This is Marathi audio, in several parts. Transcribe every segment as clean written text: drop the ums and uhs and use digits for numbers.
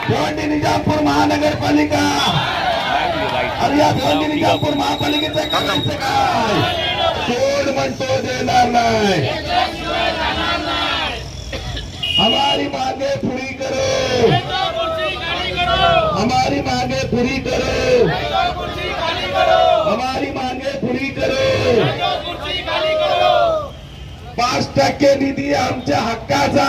भिवंडी निजामपूर महानगरपालिका अरे या भिवंडी निजामपूर महापालिकेचं करायचं काय? कोण म्हणतो देणार नाही? हमारी मांगे पूरी करो, हमारी मांगे पूरी करो, हमारी मांगे पूरी करो। 5% निधी आमच्या हक्काचा,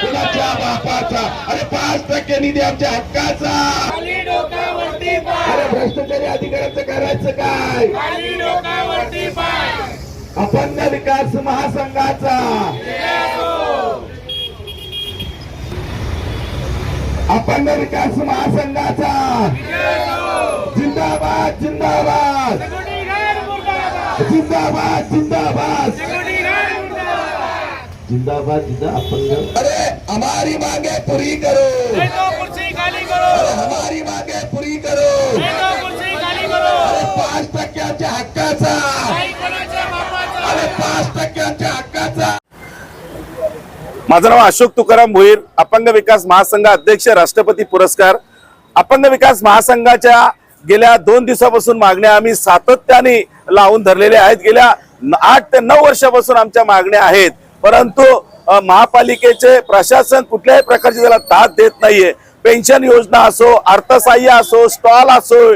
कुणाच्या बापाचा? अरे 5% निधी आमच्या हक्काचा। अरे भ्रष्टाचारी अधिकाऱ्याचं करायचं काय? अपंग विकास महासंघाचा, अपंग विकास महासंघाचा जिंदाबाद जिंदाबाद जिंदाबाद जिंदाबाद जिंदाबाद जिंदा अपंग। अरे हमारी मांगे पूरी करो, अरे हमारी मांगे पूरी करो। अरे 5% हक्काचा, अरे 5% हक्काचा। माझं नाव अशोक तुकाराम भोईर, अपंग विकास महासंघ अध्यक्ष, राष्ट्रपती पुरस्कार। अपंग विकास महासंघाच्या गेल्या 2 दिवसापासून मागण्या आम्ही सातत्याने लावून धरलेल्या आहेत। गेल्या 8 ते 9 वर्षापासून आमच्या मागण्या आहेत, परंतु महापालिकेचे प्रशासन कुठल्याही प्रकारची त्याला दाद देत नाहीये। पेन्शन योजना असो, अर्थसहाय्य असो, स्टॉल असो,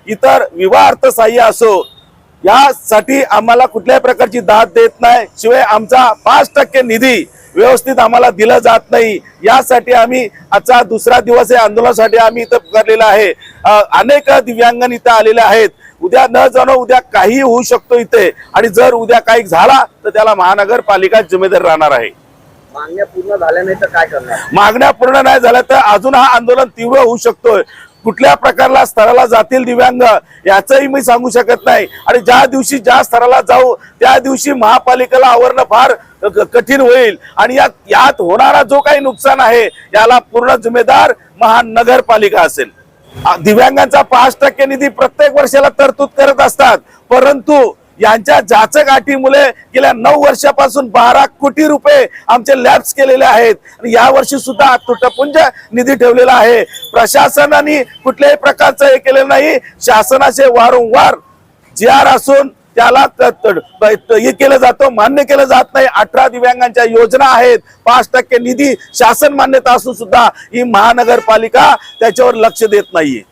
इतर विवाह अर्थसहाय्य असो, यासाठी आम्हाला कुठल्याही प्रकारची दाद देत नाही। शिवाय आमचा 5% निधी व्यवस्थित आम्हाला दिला जात नाही। यासाठी आम्ही आजचा दुसरा दिवस आहे आंदोलनासाठी आम्ही इथं पुकारलेला आहे। अनेक दिव्यांगन इथं आलेले आहेत। उद्या न जाणो उद्या काही होऊ शकतो इथे, आणि जर उद्या काही झाला तर त्याला महानगरपालिका जिम्मेदार राहणार आहे। मागण्या पूर्ण झाल्या नाही तर काय करणार? मागण्या पूर्ण नाही झाल्या तर अजून हा आंदोलन तीव्र होऊ शकतोय। कुठल्या प्रकारला स्तराला जातील दिव्यांग याचंही मी सांगू शकत नाही, आणि ज्या दिवशी ज्या स्तराला जाऊ त्या दिवशी महापालिकेला आवरणं फार कठीण होईल, आणि यात होणारा जो काही नुकसान आहे याला पूर्ण जिम्मेदार महानगरपालिका असेल। दिव्यांगांचा 5% निधी प्रत्येक वर्षाला तरतूद करत असतात, परंतु यांच्या जाचक अटीमुळे गेल्या 9 वर्षापासून 12 कोटी रुपये आमचे लॅप्स केलेले आहेत, आणि या वर्षी सुद्धा तुटपुंज निधी ठेवलेला आहे। प्रशासनाने कुठल्याही प्रकारचं हे केलेलं नाही। शासनाचे वारंवार GR असून त्याला हे केलं जातं, मान्य केलं जात नाही। 18 दिव्यांगांच्या योजना आहेत, 5% निधी शासन मान्यता असून सुद्धा ही महानगरपालिका त्याच्यावर लक्ष देत नाहीये।